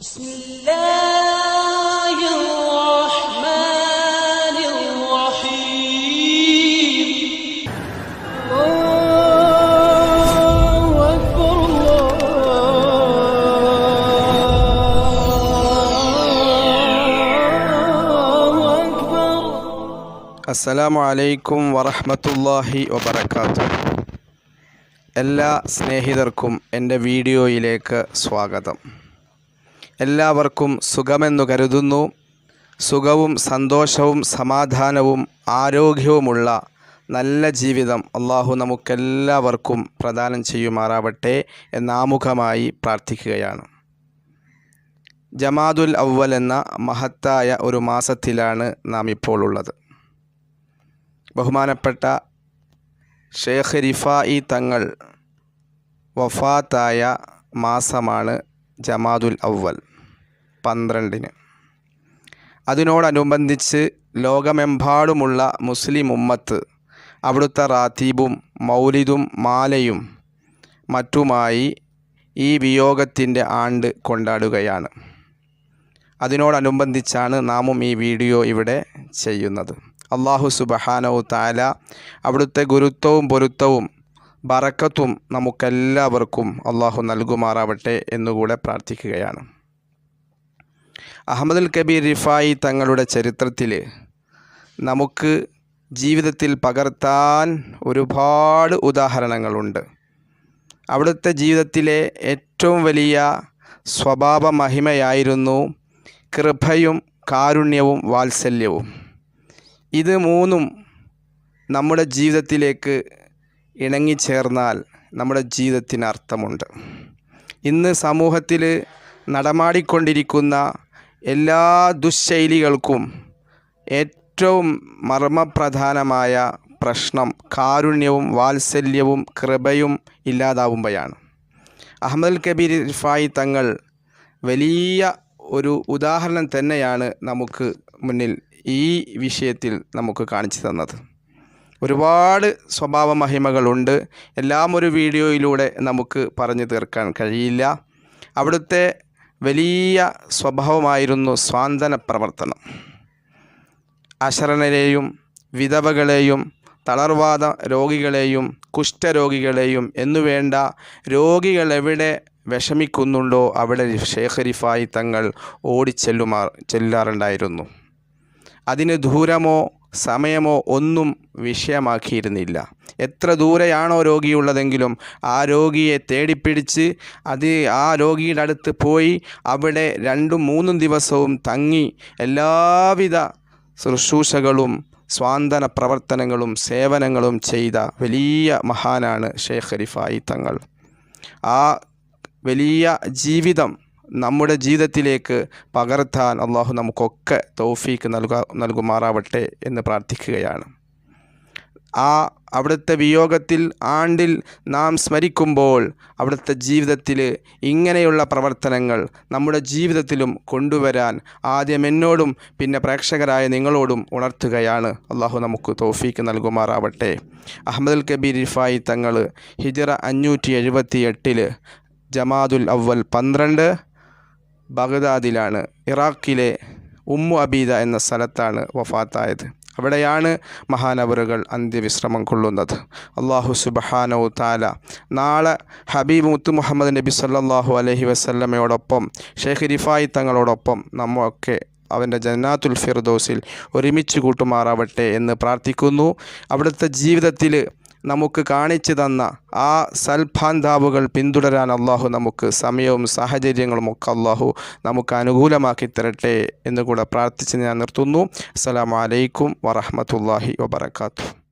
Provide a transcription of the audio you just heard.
بسم الله الرحمن الرحيم الله أكبر الله أكبر السلام عليكم ورحمة الله وبركاته. എല്ലാ സ്നേഹിതർക്കും എൻ്റെ വീഡിയോയിലേക്ക് സ്വാഗതം. എല്ലാവർക്കും സുഖമെന്നു കരുതുന്നു. സുഖവും സന്തോഷവും സമാധാനവും ആരോഗ്യവുമുള്ള നല്ല ജീവിതം അള്ളാഹു നമുക്കെല്ലാവർക്കും പ്രദാനം ചെയ്യുമാറാവട്ടെ എന്നാമുഖമായി പ്രാർത്ഥിക്കുകയാണ്. ജമാദുൽ അവ്വൽ എന്ന മഹത്തായ ഒരു മാസത്തിലാണ് നാം ഇപ്പോൾ ഉള്ളത്. ബഹുമാനപ്പെട്ട ഷേഖ് റിഫായി തങ്ങൾ വഫാത്തായ മാസമാണ് ജമാദുൽ അവ്വൽ 12. അതിനോടനുബന്ധിച്ച് ലോകമെമ്പാടുമുള്ള മുസ്ലിം ഉമ്മത്ത് അവിടുത്തെ റാത്തീബും മൗലിദും മാലയും മറ്റുമായി ഈ വിയോഗത്തിൻ്റെ ആണ്ട് കൊണ്ടാടുകയാണ്. അതിനോടനുബന്ധിച്ചാണ് നാമും ഈ വീഡിയോ ഇവിടെ ചെയ്യുന്നത്. അല്ലാഹു സുബ്ഹാനഹു തആല അവിടുത്തെ ഗുരുത്വവും പൊരുത്തവും ബറക്കത്തും നമുക്കെല്ലാവർക്കും അള്ളാഹു നൽകുമാറാവട്ടെ എന്നുകൂടെ പ്രാർത്ഥിക്കുകയാണ്. അഹ്മദുൽ കബീർ റിഫായി തങ്ങളുടെ ചരിത്രത്തിൽ നമുക്ക് ജീവിതത്തിൽ പകർത്താൻ ഒരുപാട് ഉദാഹരണങ്ങളുണ്ട്. അവിടുത്തെ ജീവിതത്തിലെ ഏറ്റവും വലിയ സ്വഭാവ മഹിമയായിരുന്നു കൃപയും കാരുണ്യവും വാത്സല്യവും. ഇത് മൂന്നും നമ്മുടെ ജീവിതത്തിലേക്ക് ഇണങ്ങിച്ചേർന്നാൽ നമ്മുടെ ജീവിതത്തിന് അർത്ഥമുണ്ട്. ഇന്ന് സമൂഹത്തിൽ നടമാടിക്കൊണ്ടിരിക്കുന്ന എല്ലാ ദുശ്ശൈലികൾക്കും ഏറ്റവും മർമ്മപ്രധാനമായ പ്രശ്നം കാരുണ്യവും വാത്സല്യവും കൃപയും ഇല്ലാതാവുമ്പോഴാണ്. അഹ്മദുൽ കബീർ റിഫായി തങ്ങൾ വലിയ ഒരു ഉദാഹരണം തന്നെയാണ് നമുക്ക് മുന്നിൽ ഈ വിഷയത്തിൽ നമുക്ക് കാണിച്ചു തന്നത്. ഒരുപാട് സ്വഭാവ മഹിമകളുണ്ട്. എല്ലാം ഒരു വീഡിയോയിലൂടെ നമുക്ക് പറഞ്ഞു തീർക്കാൻ കഴിയില്ല. അവിടുത്തെ വലിയ സ്വഭാവമായിരുന്നു സ്വാന്തന പ്രവർത്തനം. അശരണരെയും വിധവകളെയും തളർവാദ രോഗികളെയും കുഷ്ഠരോഗികളെയും എന്നുവേണ്ട രോഗികൾ എവിടെ വിഷമിക്കുന്നുണ്ടോ അവിടെ ഷേഖ് റിഫായി തങ്ങൾ ചെല്ലാറുണ്ടായിരുന്നു. അതിന് ദൂരമോ സമയമോ ഒന്നും വിഷയമാക്കിയിരുന്നില്ല. എത്ര ദൂരെയാണോ രോഗിയുള്ളതെങ്കിലും ആ രോഗിയെ തേടിപ്പിടിച്ച് ആ രോഗിയുടെ അടുത്ത് പോയി അവിടെ 2-3 ദിവസവും തങ്ങി എല്ലാവിധ ശുശ്രൂഷകളും സ്വാന്തന പ്രവർത്തനങ്ങളും സേവനങ്ങളും ചെയ്ത വലിയ മഹാനാണ് ഷേഖ് റിഫായി തങ്ങൾ. ആ വലിയ ജീവിതം നമ്മുടെ ജീവിതത്തിലേക്ക് പകർത്താൻ അള്ളാഹു നമുക്കൊക്കെ തൗഫീക്ക് നൽകുമാറാവട്ടെ എന്ന് പ്രാർത്ഥിക്കുകയാണ്. അവിടുത്തെ വിയോഗത്തിൽ ആണ്ടിൽ നാം സ്മരിക്കുമ്പോൾ അവിടുത്തെ ജീവിതത്തിൽ ഇങ്ങനെയുള്ള പ്രവർത്തനങ്ങൾ നമ്മുടെ ജീവിതത്തിലും കൊണ്ടുവരാൻ ആദ്യം എന്നോടും പിന്നെ പ്രേക്ഷകരായ നിങ്ങളോടും ഉണർത്തുകയാണ്. അള്ളാഹു നമുക്ക് തൗഫീക്ക് നൽകുമാറാവട്ടെ. അഹ്മദുൽ കബീർ റിഫായി തങ്ങൾ ഹിജ്റ 578 ജമാദുൽ അവ്വൽ 12 ബഗ്ദാദിലാണ്, ഇറാഖിലെ ഉമ്മു അബീദ എന്ന സ്ഥലത്താണ് വഫാത്തായത്. അവിടെയാണ് മഹാനവറുകൾ അന്ത്യവിശ്രമം കൊള്ളുന്നത്. അല്ലാഹു സുബ്ഹാനഹു തആല നാളെ ഹബീബ് മുത്ത് മുഹമ്മദ് നബി സല്ലല്ലാഹു അലൈഹി വസല്ലമയോടൊപ്പം ഷേഖ് റിഫായി തങ്ങളോടൊപ്പം നമ്മൊക്കെ അവൻ്റെ ജന്നാത്തുൽ ഫിർദൗസിൽ ഒരുമിച്ച് കൂട്ടുമാറാവട്ടെ എന്ന് പ്രാർത്ഥിക്കുന്നു. അവിടുത്തെ ജീവിതത്തിൽ നമുക്ക് കാണിച്ചു തന്ന ആ സൽഭാന്താവുകൾ പിന്തുടരാൻ അള്ളാഹു നമുക്ക് സമയവും സാഹചര്യങ്ങളും ഒക്കെ അള്ളാഹു നമുക്ക് അനുകൂലമാക്കി തരട്ടെ എന്നുകൂടെ പ്രാർത്ഥിച്ച് ഞാൻ നിർത്തുന്നു. അസ്സലാമു അലൈക്കും വറഹ്മത്തുള്ളാഹി വബറകാതുഹു.